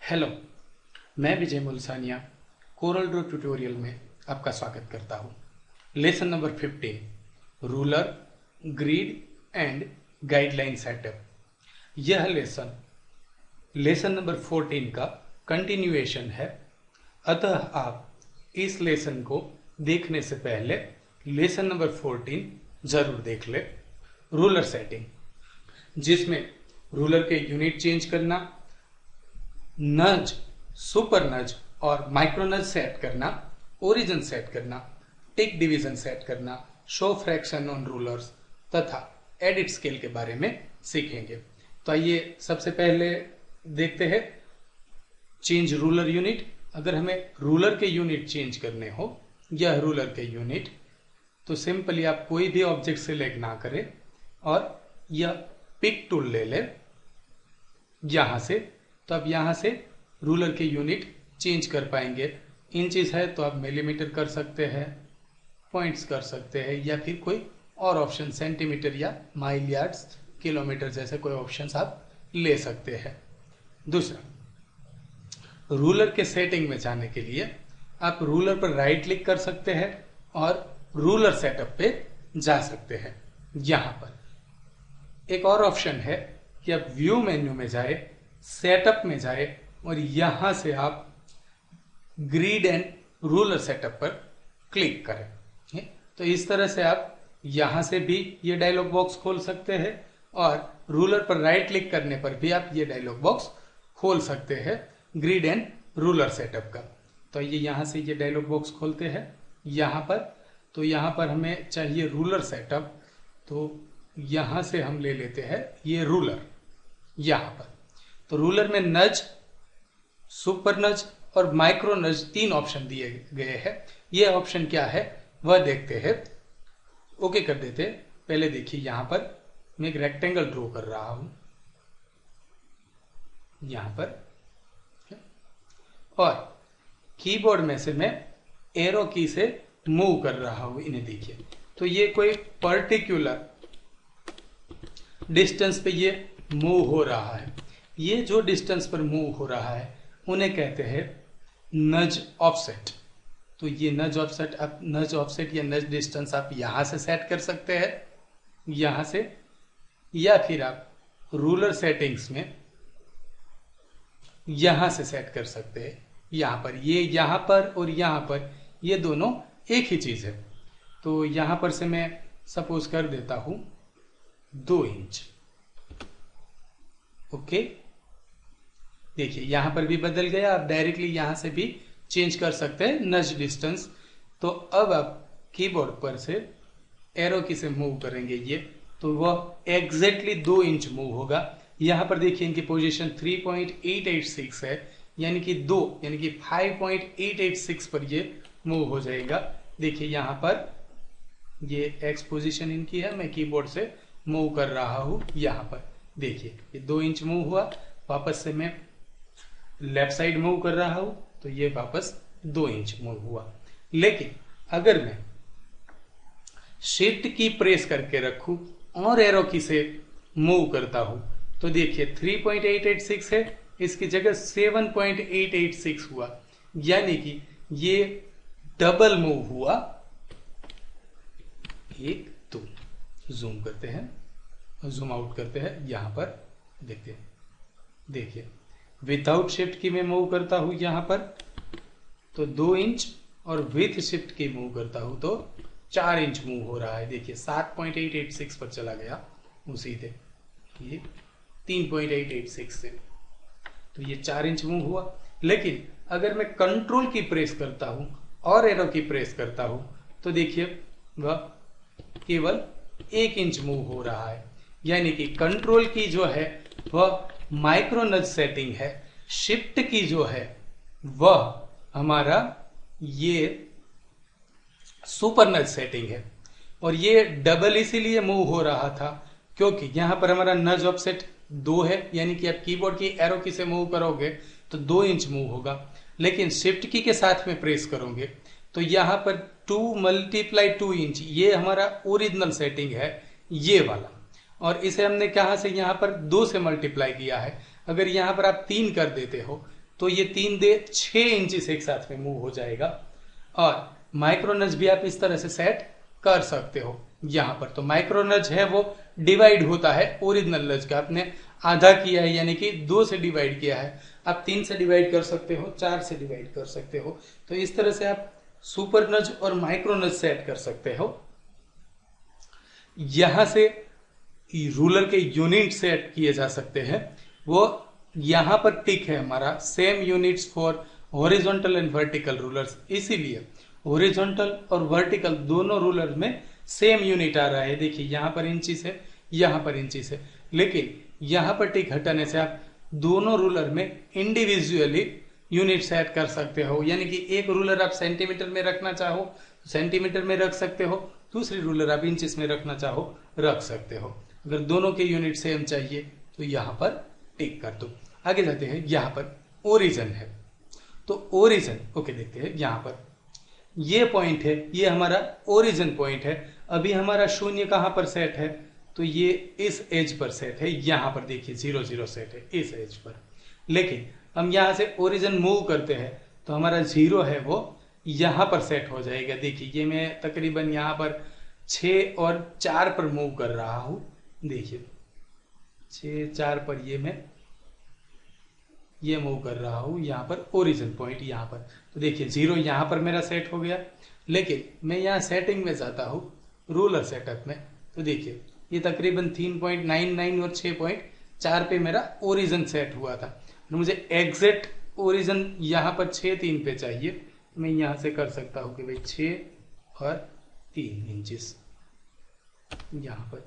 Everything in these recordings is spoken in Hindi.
हेलो, मैं विजय मुल्सानिया कोरल ड्रॉ ट्यूटोरियल में आपका स्वागत करता हूँ। Lesson number 15 ruler, grid and guideline setup. यह लेसन नंबर 14 का कंटिन्यूएशन है। अतः आप इस लेसन को देखने से पहले लेसन नंबर 14 जरूर देख ले। रूलर सेटिंग, जिसमें रूलर के यूनिट चेंज करना, नज, सुपर नज और माइक्रो नज सेट करना, ओरिजिन सेट करना, टिक डिवीजन सेट करना, शो फ्रैक्शन ऑन रूलर्स तथा एडिट स्केल के बारे में सीखेंगे। तो आइए सबसे पहले देखते हैं चेंज रूलर यूनिट। अगर हमें रूलर के यूनिट चेंज करने हो, यह रूलर के यूनिट, तो सिंपली आप कोई भी ऑब्जेक्ट सिलेक्ट ना करें और यह पिक टूल ले ले यहां से। तो आप यहां से रूलर के यूनिट चेंज कर पाएंगे। इंचेस है तो आप मिलीमीटर कर सकते हैं, पॉइंट्स कर सकते हैं, या फिर कोई और ऑप्शन सेंटीमीटर या माइल, यार्ड्स, किलोमीटर जैसे कोई ऑप्शंस आप ले सकते हैं। दूसरा, रूलर के सेटिंग में जाने के लिए आप रूलर पर राइट क्लिक कर सकते हैं और रूलर सेटअप पे जा सकते हैं। यहां पर एक और ऑप्शन है कि आप व्यू मेन्यू में जाए, सेटअप में जाए और यहां से आप ग्रिड एंड रूलर सेटअप पर क्लिक करें। तो इस तरह से आप यहां से भी ये डायलॉग बॉक्स खोल सकते हैं और रूलर पर राइट क्लिक करने पर भी आप ये डायलॉग बॉक्स खोल सकते हैं ग्रिड एंड रूलर सेटअप का। तो ये यहां से ये डायलॉग बॉक्स खोलते हैं यहां पर। तो यहां पर हमें चाहिए रूलर सेटअप, तो यहां से हम ले लेते हैं ये रूलर यहां पर। तो रूलर में नज, सुपर नज और माइक्रो नज 3 ऑप्शन दिए गए हैं। ये ऑप्शन क्या है वह देखते हैं। ओके कर देते। पहले देखिए यहां पर मैं एक रेक्टेंगल ड्रॉ कर रहा हूं यहां पर, और कीबोर्ड में से मैं एरो की से मूव कर रहा हूं। इन्हें देखिए, तो ये कोई पर्टिकुलर डिस्टेंस पे ये मूव हो रहा है। ये जो डिस्टेंस पर मूव हो रहा है उन्हें कहते हैं नज ऑफसेट। तो ये नज ऑफसेट या नज डिस्टेंस आप यहां से सेट कर सकते हैं यहां से, या फिर आप रूलर सेटिंग्स में यहां से सेट कर सकते हैं। यहां पर ये, यहां पर और यहां पर, ये दोनों एक ही चीज है। तो यहां पर से मैं सपोज कर देता हूं 2 इंच। ओके, देखिए यहां पर भी बदल गया। आप डायरेक्टली यहां से भी चेंज कर सकते हैं नज डिस्टेंस। तो अब आप कीबोर्ड पर से एरो की से मूव करेंगे ये, तो वह एग्जैक्टली 2 इंच मूव होगा। यहां पर देखिए इनकी पोजीशन 3.886 है, यानी कि 5.886 पर ये मूव हो जाएगा। देखिए यहां पर ये एक्स पोजीशन इनकी है, मैं कीबोर्ड से मूव कर रहा हूं यहां पर। देखिए ये 2 इंच मूव हुआ। वापस से मैं लेफ्ट साइड मूव कर रहा हूं तो ये वापस 2 इंच मूव हुआ। लेकिन अगर मैं शिफ्ट की प्रेस करके रखूं और एरो की से मूव करता हूं तो देखिए 3.886 है, इसकी जगह 7.886 हुआ, यानी कि ये डबल मूव हुआ। 1 2 जूम करते हैं, जूम आउट करते हैं। यहां पर देखते हैं, देखिए विदाउट शिफ्ट की मैं मूव करता हूं यहां पर तो 2 इंच, और विथ शिफ्ट की मूव करता हूं तो 4 इंच मूव हो रहा है। देखिए 7.886 पर चला गया वो सीधे, ये 3.886 से, तो ये 4 इंच मूव हुआ। लेकिन अगर मैं कंट्रोल की प्रेस करता हूं और एरो की प्रेस करता हूं तो देखिए वह केवल 1 इंच मूव हो रहा है। यानी कि कंट्रोल की जो है वह माइक्रो नज सेटिंग है, शिफ्ट की जो है वह हमारा ये सुपर नज सेटिंग है। और ये डबल इसीलिए मूव हो रहा था क्योंकि यहां पर हमारा नज ऑफसेट 2 है, यानी कि आप कीबोर्ड की एरो की से मूव करोगे तो 2 इंच मूव होगा। लेकिन शिफ्ट की के साथ में प्रेस करोगे तो यहां पर 2 × 2 इंच, ये हमारा ओरिजिनल सेटिंग है ये वाला, और इसे हमने कहां से यहां पर 2 से मल्टीप्लाई किया है। अगर यहां पर आप 3 कर देते हो तो ये 3 दे 6 इंचेस एक साथ में मूव हो जाएगा। और माइक्रोनज भी आप इस तरह से सेट कर सकते हो यहां पर। तो माइक्रोनज है वो डिवाइड होता है ओरिजिनल नज का, आपने आधा किया है यानी कि 2 से डिवाइड किया है, आप 3 से डिवाइड कर सकते हो, 4 से डिवाइड कर सकते हो। तो इस तरह से आप सुपर नज और माइक्रोनज सेट कर सकते हो। यहां से रूलर के यूनिट सेट किए जा सकते हैं, वो यहां पर टिक है हमारा same units for horizontal and vertical rulers, इसीलिए हॉरिजॉन्टल और वर्टिकल दोनों रूलर में सेम यूनिट आ रहा है। देखिए यहां पर इंचेस है, यहां पर इंचेस है, लेकिन यहां पर टिक हटाने से आप दोनों रूलर में इंडिविजुअली यूनिट सेट कर सकते हो। यानी कि एक रूलर आप सेंटीमीटर में रखना चाहो तो सेंटीमीटर में रख सकते हो, दूसरी रूलर आप इंचेस में रखना चाहो रख सकते हो। अगर दोनों के यूनिट सेम चाहिए तो यहां पर टिक कर दो। आगे जाते हैं, यहां पर ओरिजिन है, तो ओरिजिन ओके देखते हैं। यहां पर ये पॉइंट है, ये हमारा ओरिजिन पॉइंट है। अभी हमारा शून्य कहां पर सेट है, तो ये इस एज पर सेट है। यहां पर देखिए 0 0 सेट है इस एज पर, लेकिन हम यहां से ओरिजिन मूव करते हैं तो हमारा 0 है वो यहां पर सेट हो जाएगा। देखिए ये मैं तकरीबन यहां पर 6 और 4 पर मूव कर रहा हूं। देखिए 6 4 पर ये मूव कर रहा हूं यहां पर ओरिजिन पॉइंट यहां पर। तो देखिए 0 यहां पर मेरा सेट हो गया, लेकिन मैं यहां सेटिंग में जाता हूं रूलर सेटअप में, तो देखिए ये तकरीबन 3.99 और 6.4 पे मेरा ओरिजिन सेट हुआ था। मुझे एग्जैक्ट ओरिजिन यहाँ पर 6 3 पे चाहिए, मैं यहाँ से कर सकता हूँ कि भाई 6 और 3 इंचेस यहाँ पर।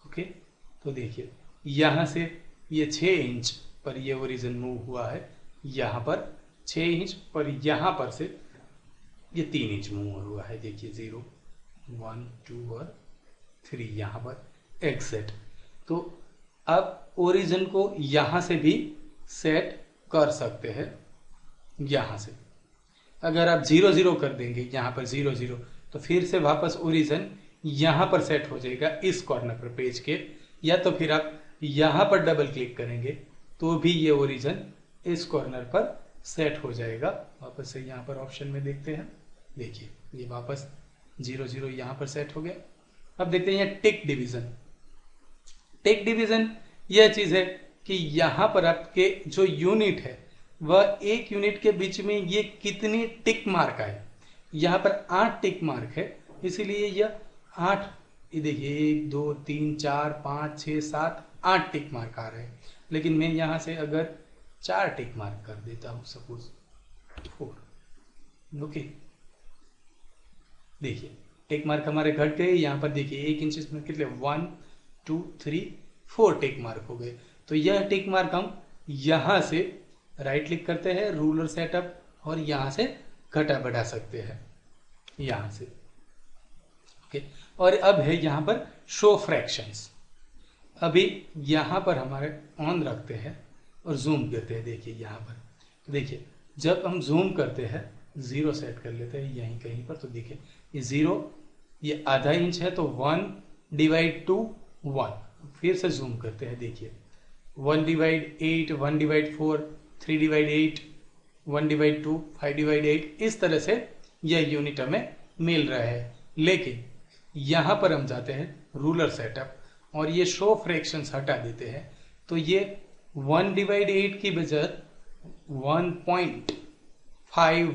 ओके, तो देखिए यहाँ से ये 6 इंच पर ये ओरिजिन मूव हुआ है, यहाँ पर 6 इंच पर, यहाँ पर से ये 3 इंच मूव हुआ है। देखिए 0 1 2 और 3 यहाँ पर एग्जैक्ट। तो अब ओरिजिन को यहाँ से भी सेट कर सकते हैं। यहाँ से अगर आप 0 0 कर देंगे यहाँ पर 0 0, तो फिर से वापस ओरिजिन यहाँ पर सेट हो जाएगा इस कॉर्नर पर पेज के, या तो फिर आप यहाँ पर डबल क्लिक करेंगे तो भी ये ओरिजिन इस कॉर्नर पर सेट हो जाएगा। वापस से यहाँ पर ऑप्शन में देखते हैं, देखिए ये वापस 0 0 यहाँ पर सेट हो गया। अब देखते हैं टिक डिवीजन। टिक डिवीजन यह चीज है कि यहां पर आपके जो यूनिट है वह एक यूनिट के बीच में ये कितनी टिक मार्क आए। यहां पर 8 टिक मार्क है, इसीलिए यह 8, ये देखिए 1 2 3 4 5 6 7 8 टिक मार्क आ रहे हैं। लेकिन मैं यहां से अगर 4 टिक मार्क कर देता हूं, सपोज 4, ओके देखिए टिक मार्क हमारे घट गए। यहाँ पर देखिए 1 इंच में कितने 1 2 3 4 टिक मार्क हो गए। तो यह टिक मार्क हम यहाँ से राइट क्लिक करते हैं रूलर सेटअप और यहाँ से घटा बढ़ा सकते हैं यहाँ से। ओके, और अब है यहाँ पर शो फ्रैक्शंस। अभी यहाँ पर हमारे ऑन रखते हैं और जूम करते हैं। देखिए यहाँ पर, तो देखिए जब हम जूम करते हैं 0 सेट कर लेते हैं यहीं कहीं पर, तो देखिए ये 0, ये आधा इंच है तो 1/2 1। फिर से जूम करते हैं, देखिए 1/8 1/4 3/8 1/2 5/8, इस तरह से यह यूनिट हमें मिल रहा है। लेकिन यहां पर हम जाते हैं रूलर सेटअप और ये शो फ्रैक्शंस हटा देते हैं, तो ये 1/8 की बजाय 1.5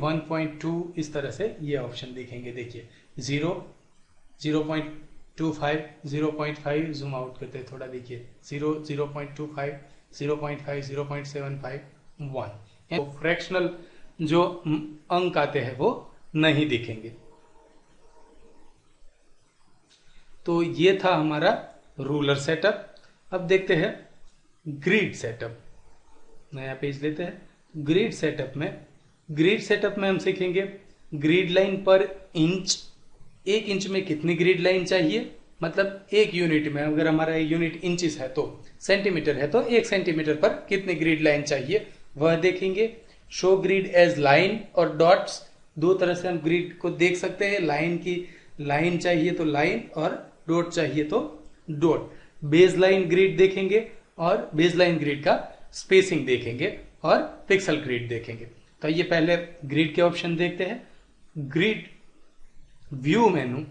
1.2 इस तरह से ये ऑप्शन देखेंगे। देखिए 0 0.25 0.5 जूम आउट करते हैं थोड़ा, देखिए 0 0.25 0.5 0.75 1। तो फ्रैक्शनल जो अंक आते हैं वो नहीं दिखेंगे। तो ये था हमारा रूलर सेटअप। अब देखते हैं ग्रिड सेटअप। नया पेज लेते हैं। ग्रिड सेटअप में हम सीखेंगे ग्रिड लाइन पर इंच। 1 इंच में कितनी ग्रिड लाइन चाहिए, मतलब 1 यूनिट में, अगर हमारा यूनिट इंचेस है तो सेंटीमीटर है तो 1 सेंटीमीटर पर कितनी ग्रिड लाइन चाहिए वह देखेंगे। शो ग्रिड एज लाइन और डॉट्स, 2 तरह से हम ग्रिड को देख सकते हैं। लाइन की लाइन चाहिए तो लाइन और डॉट चाहिए तो डॉट। बेस लाइन ग्रिड देखेंगे और बेस लाइन ग्रिड का स्पेसिंग देखेंगे। और पिक्सल ग्रिड देखेंगे। तो ये पहले ग्रिड के ऑप्शन देखते हैं। ग्रिड, व्यू मेनू,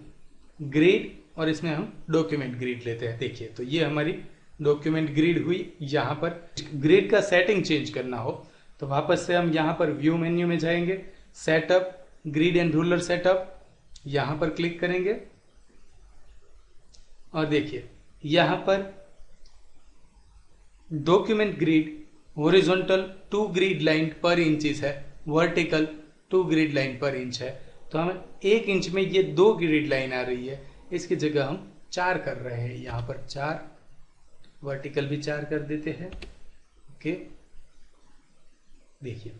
ग्रिड, और इसमें हम डॉक्यूमेंट ग्रिड लेते हैं। देखिए तो ये हमारी डॉक्यूमेंट ग्रिड हुई। यहाँ पर ग्रिड का सेटिंग चेंज करना हो तो वापस से हम यहाँ पर व्यू मेन्यू में जाएंगे, setup, grid and ruler setup, यहाँ पर क्लिक करेंगे और देखिए यहाँ पर document grid horizontal 2 grid line पर इंचेस है, वर्टिकल 2 ग्रिड लाइन पर इंच है। तो हमें 1 इंच में ये 2 ग्रिड लाइन आ रही है, इसकी जगह हम 4 कर रहे हैं। यहाँ पर 4, वर्टिकल भी 4 कर देते हैं। ओके, देखिए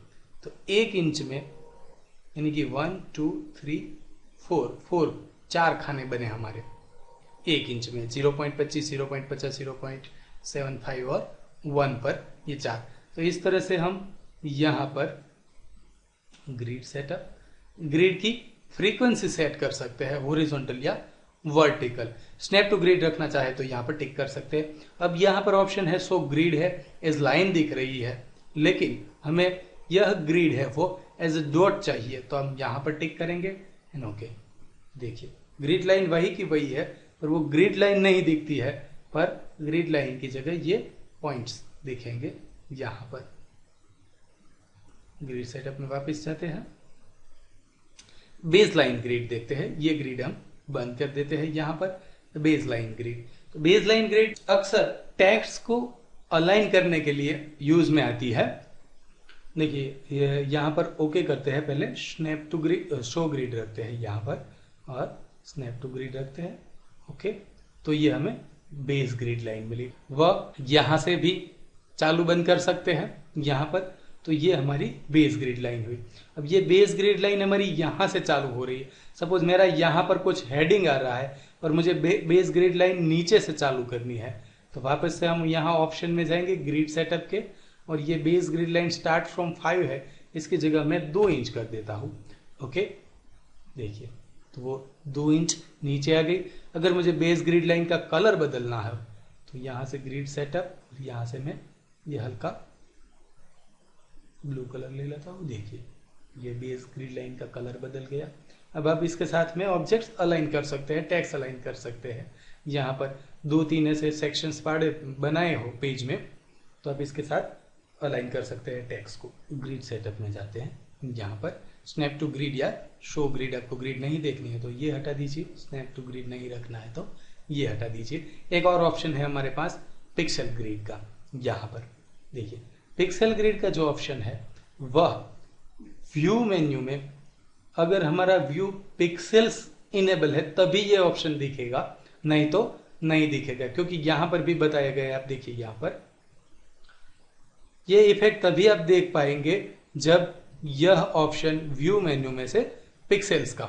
तो 1 इंच में यानी कि 1 2 3 4 4 खाने बने हमारे 1 इंच में, 0.25, 0.50, 0.75 और 1 पर ये 4। तो इस तरह से हम यहाँ पर ग्रिड सेटअप, ग्रिड की फ्रीक्वेंसी सेट कर सकते हैं, हॉरिजॉन्टल या वर्टिकल। स्नैप टू ग्रिड रखना चाहे तो यहाँ पर टिक कर सकते हैं। अब यहाँ पर ऑप्शन है सो ग्रिड है, एज लाइन दिख रही है, लेकिन हमें यह ग्रिड है वो एज ए डॉट चाहिए, तो हम यहाँ पर टिक करेंगे एंड ओके। देखिए ग्रिड लाइन वही की वही है, पर वो ग्रिड लाइन नहीं दिखती है, पर ग्रिड लाइन की जगह ये पॉइंट्स दिखेंगे। यहाँ पर ग्रिड सेटअप में वापस जाते हैं, बेस लाइन ग्रिड देखते हैं। ये ग्रिड हम बंद कर देते हैं। यहाँ पर बेस लाइन ग्रिड, तो बेस लाइन ग्रिड अक्सर टेक्स्ट को अलाइन करने के लिए यूज में आती है। देखिए यहाँ पर ओके करते हैं, पहले snap to grid, show grid रखते हैं यहाँ पर और स्नैप टू ग्रिड रखते हैं। ओके, तो ये हमें बेस ग्रिड लाइन मिली। वह यहाँ से भी चालू बंद कर सकते हैं यहाँ पर, तो ये हमारी बेस ग्रिड लाइन हुई। अब ये बेस ग्रिड लाइन हमारी यहाँ से चालू हो रही है। सपोज मेरा यहाँ पर कुछ हेडिंग आ रहा है और मुझे बेस ग्रिड लाइन नीचे से चालू करनी है, तो वापस से हम यहाँ ऑप्शन में जाएंगे ग्रिड सेटअप के, और ये base grid line start from 5 है, इसकी जगह मैं 2 इंच कर देता हूँ। ओके, देखिए तो वो 2 इंच नीचे आ गई। अगर मुझे बेस ग्रिड लाइन का कलर बदलना है तो यहाँ से ग्रिड सेटअप, यहाँ से मैं ये हल्का ब्लू कलर ले लेता हूँ। देखिए ये बेस ग्रिड लाइन का कलर बदल गया। अब आप इसके साथ में ऑब्जेक्ट्स अलाइन कर सकते हैं, टेक्स्ट अलाइन कर सकते हैं। यहाँ पर 2-3 ऐसे सेक्शंस बनाए हो पेज में, तो आप इसके साथ अलाइन कर सकते हैं टेक्स्ट को। ग्रिड सेटअप में जाते हैं, यहाँ पर स्नैप टू ग्रिड या शो ग्रिड, आपको ग्रिड नहीं देखनी है तो ये हटा दीजिए, स्नैप टू ग्रिड नहीं रखना है तो ये हटा दीजिए। एक और ऑप्शन है हमारे पास पिक्सल ग्रिड का। यहाँ पर देखिए पिक्सल ग्रिड का जो ऑप्शन है वह व्यू मेन्यू में, अगर हमारा व्यू पिक्सेल्स इनेबल है तभी ये ऑप्शन दिखेगा, नहीं तो नहीं दिखेगा। क्योंकि यहाँ पर भी बताया गया है, आप देखिए यहाँ पर ये इफेक्ट तभी आप देख पाएंगे जब यह ऑप्शन व्यू मेन्यू में से पिक्सेल्स का,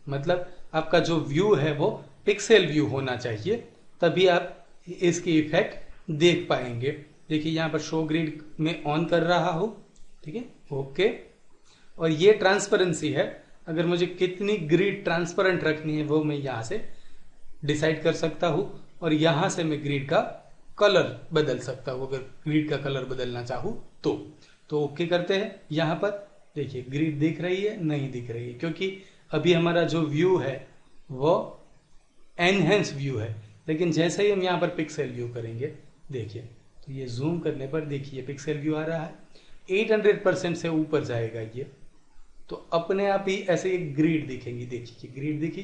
मतलब आपका जो व्यू है वो पिक्सेल व्यू होना चाहिए, तभी आप इसकी इफेक्ट देख पाएंगे। देखिए यहाँ पर शो ग्रिड में ऑन कर रहा हूं, ठीक है, ओके। और ये ट्रांसपेरेंसी है, अगर मुझे कितनी ग्रिड ट्रांसपेरेंट रखनी है वो मैं यहाँ से डिसाइड कर सकता हूँ, और यहाँ से मैं ग्रिड का कलर बदल सकता हूँ, अगर ग्रिड का कलर बदलना चाहूँ तो ओके करते हैं। यहाँ पर देखिए ग्रिड दिख रही है, नहीं दिख रही है, क्योंकि अभी हमारा जो व्यू है वो एनहेंस व्यू है। लेकिन जैसे ही हम यहाँ पर पिक्सेल व्यू करेंगे, देखिए तो ये जूम करने पर देखिए पिक्सेल व्यू आ रहा है, 800% से ऊपर जाएगा ये, तो अपने आप ही ऐसे एक ग्रिड दिखेंगी। देखिए ग्रिड दिखी,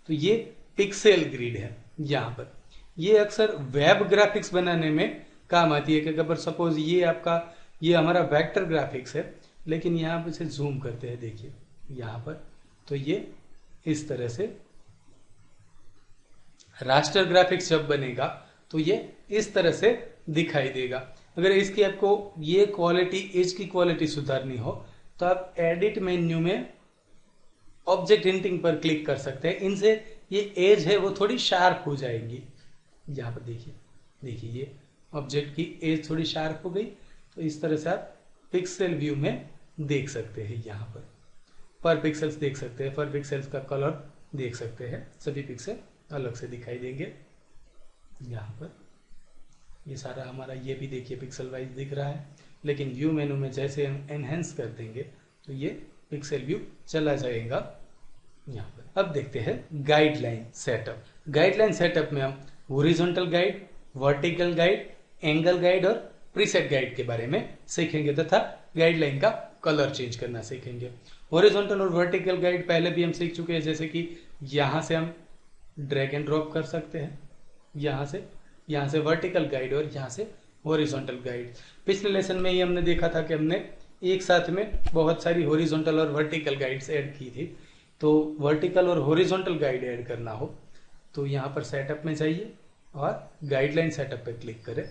तो ये पिक्सेल ग्रिड है। यहाँ पर ये अक्सर वेब ग्राफिक्स बनाने में काम आती है, कि अगर सपोज ये हमारा वेक्टर ग्राफिक्स है, लेकिन यहाँ पर से जूम करते हैं, देखिए यहाँ पर, तो ये इस तरह से रास्टर ग्राफिक्स जब बनेगा तो ये इस तरह से दिखाई देगा। अगर इसकी आपको ये क्वालिटी, एज की क्वालिटी सुधारनी हो तो आप एडिट मेन्यू में ऑब्जेक्ट हिंटिंग पर क्लिक कर सकते हैं, इनसे ये एज है वो थोड़ी शार्प हो जाएगी। यहाँ पर देखिए ये ऑब्जेक्ट की एज थोड़ी शार्प हो गई, तो इस तरह से आप पिक्सेल व्यू में देख सकते हैं। यहाँ पर पिक्सेल्स देख सकते हैं, पर पिक्सेल्स का कलर देख सकते हैं, सभी पिक्सल अलग से दिखाई देंगे। यहाँ पर ये सारा हमारा ये भी देखिए पिक्सल वाइज दिख रहा है। लेकिन व्यू मेनू में जैसे हम एनहेंस कर देंगे तो ये पिक्सल व्यू चला जाएगा यहाँ पर। अब देखते हैं गाइडलाइन सेटअप। गाइडलाइन सेटअप में हम horizontal guide, vertical guide, angle guide और प्रीसेट गाइड के बारे में सीखेंगे तथा गाइडलाइन का कलर चेंज करना सीखेंगे। हॉरिजॉन्टल और वर्टिकल गाइड पहले भी हम सीख चुके हैं, जैसे कि यहाँ से हम ड्रैग एंड ड्रॉप कर सकते हैं, यहाँ से वर्टिकल गाइड और यहाँ से हॉरिजॉन्टल गाइड। पिछले लेसन में ही हमने देखा था कि हमने एक साथ में बहुत सारी हॉरिजॉन्टल और वर्टिकल गाइड्स ऐड की थी। तो वर्टिकल और हॉरिजॉन्टल गाइड ऐड करना हो तो यहाँ पर सेटअप में जाइए और गाइडलाइन सेटअप पे क्लिक करें।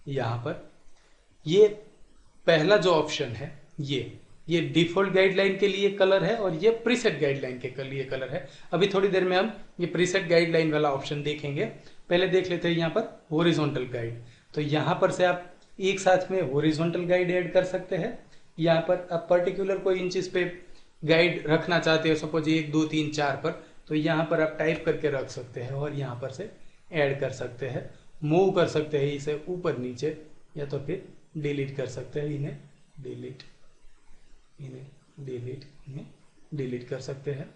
यहाँ पर ये पहला जो ऑप्शन है ये डिफॉल्ट गाइडलाइन के लिए कलर है और ये प्रीसेट गाइडलाइन के लिए कलर है। अभी थोड़ी देर में हम ये प्रीसेट गाइडलाइन वाला ऑप्शन देखेंगे। पहले देख लेते हैं यहाँ पर हॉरिजॉन्टल गाइड। तो यहाँ पर से आप एक साथ में हॉरिजॉन्टल गाइड ऐड कर सकते हैं। यहाँ पर आप पर्टिकुलर कोई इंचेस पे गाइड रखना चाहते हो, सपोज 1 2 3 4 पर, तो यहाँ पर आप टाइप करके रख सकते हैं और यहाँ पर से ऐड कर सकते हैं, मूव कर सकते हैं इसे ऊपर नीचे, या तो फिर डिलीट कर सकते हैं। इन्हें डिलीट कर सकते हैं।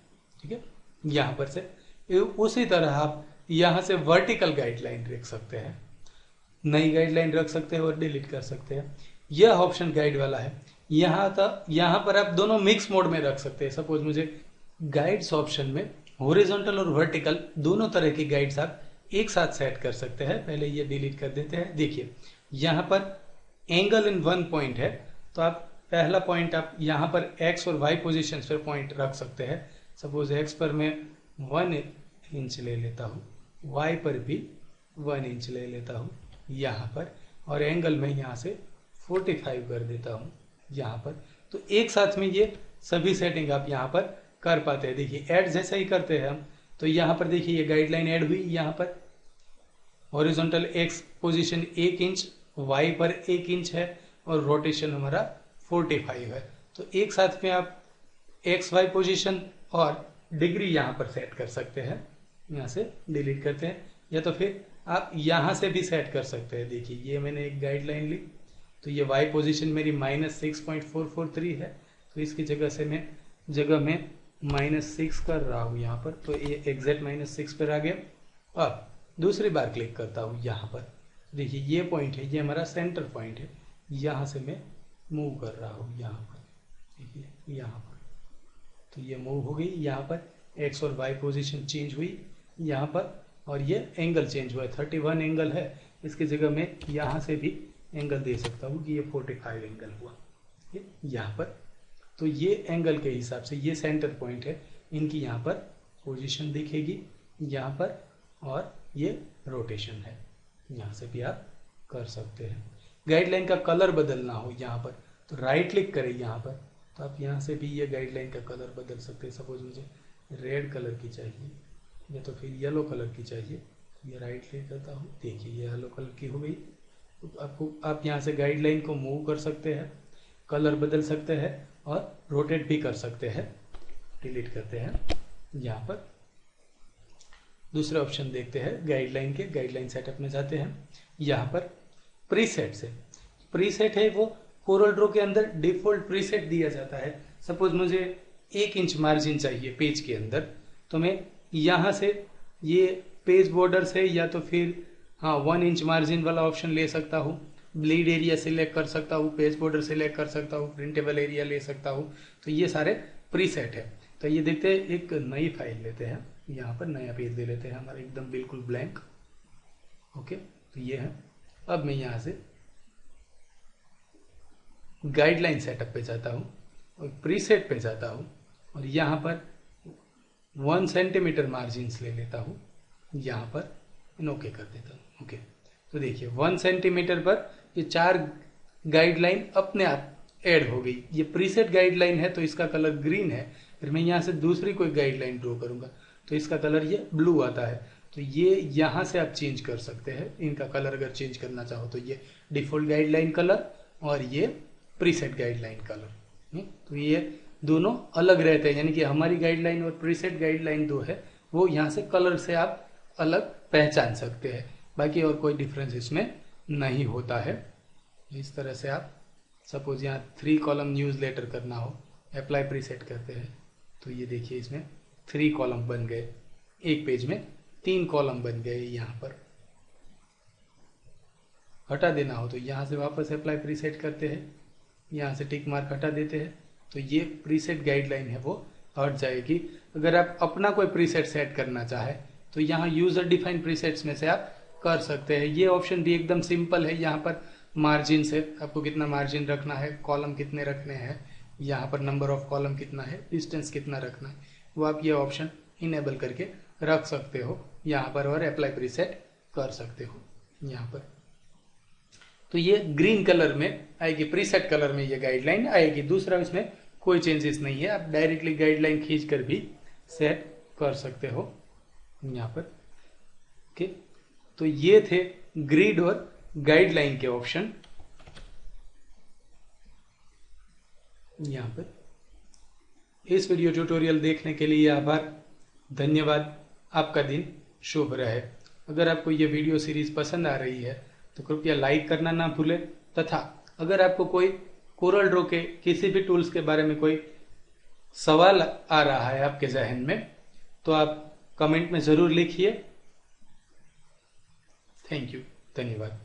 ठीक है, यहाँ पर से उसी तरह आप यहाँ से वर्टिकल गाइडलाइन रख सकते हैं, नई गाइडलाइन रख सकते हैं और डिलीट कर सकते हैं। यह ऑप्शन गाइड वाला है। यहाँ पर आप दोनों मिक्स मोड में रख सकते हैं। सपोज मुझे गाइड्स ऑप्शन में हॉरिजॉन्टल और वर्टिकल दोनों तरह की गाइड्स आप एक साथ सेट कर सकते हैं। पहले ये डिलीट कर देते हैं। देखिए यहाँ पर एंगल इन 1 पॉइंट है, तो आप पहला पॉइंट आप यहाँ पर एक्स और वाई पोजीशन पर पॉइंट रख सकते हैं। सपोज एक्स पर मैं 1 इंच ले लेता हूँ, वाई पर भी 1 इंच ले लेता हूँ यहाँ पर, और एंगल में यहाँ से 45 कर देता हूँ यहाँ पर। तो एक साथ में ये सभी सेटिंग आप यहाँ पर कर पाते हैं। देखिए ऐड जैसे ही करते हैं हम, तो यहाँ पर देखिए ये गाइडलाइन ऐड हुई। यहाँ पर horizontal X position 1 inch, Y पर 1 इंच है और रोटेशन हमारा 45 है। तो एक साथ में आप एक्स वाई पोजीशन और डिग्री यहाँ पर सेट कर सकते हैं। यहाँ से डिलीट करते हैं, या तो फिर आप यहाँ से भी सेट कर सकते हैं। देखिए ये मैंने एक गाइडलाइन ली, तो ये वाई पोजीशन मेरी -6.443 है, तो इसकी जगह में -6 कर रहा हूँ यहाँ पर, तो ये एग्जैक्ट -6 पर आ गया। अब दूसरी बार क्लिक करता हूँ यहाँ पर, देखिए ये पॉइंट है, ये हमारा सेंटर पॉइंट है। यहाँ से मैं मूव कर रहा हूँ यहाँ पर, देखिए यहाँ पर, तो ये मूव हो गई। यहाँ पर एक्स और वाई पोजीशन चेंज हुई यहाँ पर, और ये एंगल चेंज हुआ है। 31 एंगल है, इसकी जगह मैं यहाँ से भी एंगल दे सकता हूँ कि ये 45 एंगल हुआ यहाँ पर। तो ये एंगल के हिसाब से ये सेंटर पॉइंट है, इनकी यहाँ पर पोजीशन दिखेगी यहाँ पर, और ये रोटेशन है। यहाँ से भी आप कर सकते हैं। गाइडलाइन का कलर बदलना हो यहाँ पर, तो राइट क्लिक करें यहाँ पर, तो आप यहाँ से भी ये गाइडलाइन का कलर बदल सकते हैं। सपोज मुझे रेड कलर की चाहिए या तो फिर येलो कलर की चाहिए, ये राइट क्लिक करता हूँ, देखिए ये येलो कलर की हो गई। तो आप यहाँ से गाइडलाइन को मूव कर सकते हैं, कलर बदल सकते हैं और रोटेट भी कर सकते हैं। डिलीट करते हैं। यहाँ पर दूसरे ऑप्शन देखते हैं गाइडलाइन के। गाइडलाइन सेटअप में जाते हैं। यहाँ पर प्रीसेट से प्रीसेट है वो कोरल ड्रॉ के अंदर डिफॉल्ट प्रीसेट दिया जाता है। सपोज मुझे 1 इंच मार्जिन चाहिए पेज के अंदर, तो मैं यहाँ से ये पेज बॉर्डर से या तो फिर 1 इंच मार्जिन वाला ऑप्शन ले सकता हूँ, ब्लीड एरिया सिलेक्ट कर सकता हूँ, पेज बॉर्डर सिलेक्ट कर सकता हूँ, प्रिंटेबल एरिया ले सकता हूँ। तो ये सारे प्रीसेट है। तो ये देखते हैं, एक नई फाइल लेते हैं, यहाँ पर नया पेज दे लेते हैं हमारा एकदम बिल्कुल ब्लैंक। ओके, तो ये है। अब मैं यहाँ से गाइडलाइन सेटअप पे जाता हूँ और प्रीसेट पे जाता हूँ और यहाँ पर 1 सेंटीमीटर मार्जिन्स ले लेता हूँ, यहाँ पर ओके कर देता हूँ। ओके, तो देखिए 1 सेंटीमीटर पर ये 4 गाइडलाइन अपने आप ऐड हो गई। ये प्रीसेट गाइडलाइन है तो इसका कलर ग्रीन है। फिर मैं यहाँ से दूसरी कोई गाइडलाइन ड्रॉ करूँगा तो इसका कलर ये ब्लू आता है। तो ये यहाँ से आप चेंज कर सकते हैं इनका कलर, अगर चेंज करना चाहो तो। ये डिफॉल्ट गाइडलाइन कलर और ये प्रीसेट गाइडलाइन कलर, तो ये दोनों अलग रहते हैं, यानी कि हमारी गाइडलाइन और प्रीसेट गाइडलाइन दो है, वो यहाँ से कलर से आप अलग पहचान सकते हैं। बाकी और कोई डिफरेंस इसमें नहीं होता है। इस तरह से आप सपोज यहाँ 3 कॉलम न्यूज़ लेटर करना हो, अप्लाई प्रीसेट करते हैं तो ये देखिए इसमें 3 कॉलम बन गए, एक पेज में 3 कॉलम बन गए। यहाँ पर हटा देना हो तो यहाँ से वापस अप्लाई प्रीसेट करते हैं, यहाँ से टिक मार्क हटा देते हैं तो ये प्रीसेट गाइडलाइन है वो हट जाएगी। अगर आप अपना कोई प्रीसेट सेट करना चाहे तो यहाँ यूजर डिफाइन प्रीसेट्स में से आप कर सकते हैं। ये ऑप्शन भी एकदम सिंपल है। यहाँ पर मार्जिन से आपको कितना मार्जिन रखना है, कॉलम कितने रखने हैं, यहाँ पर नंबर ऑफ कॉलम कितना है, डिस्टेंस कितना रखना है, वो आप ये ऑप्शन इनेबल करके रख सकते हो यहाँ पर और अप्लाई प्रीसेट कर सकते हो यहाँ पर। तो ये ग्रीन कलर में आएगी, प्रीसेट कलर में ये गाइडलाइन आएगी। दूसरा इसमें कोई चेंजेस नहीं है, आप डायरेक्टली गाइडलाइन खींच कर भी सेट कर सकते हो यहाँ पर। ओके, तो ये थे ग्रिड और गाइडलाइन के ऑप्शन यहाँ पर। इस वीडियो ट्यूटोरियल देखने के लिए आभार, धन्यवाद। आपका दिन शुभ रहे। अगर आपको ये वीडियो सीरीज पसंद आ रही है तो कृपया लाइक करना ना भूलें, तथा अगर आपको कोई कोरल ड्रॉ के किसी भी टूल्स के बारे में कोई सवाल आ रहा है आपके जहन में तो आप कमेंट में जरूर लिखिए। थैंक यू, धन्यवाद।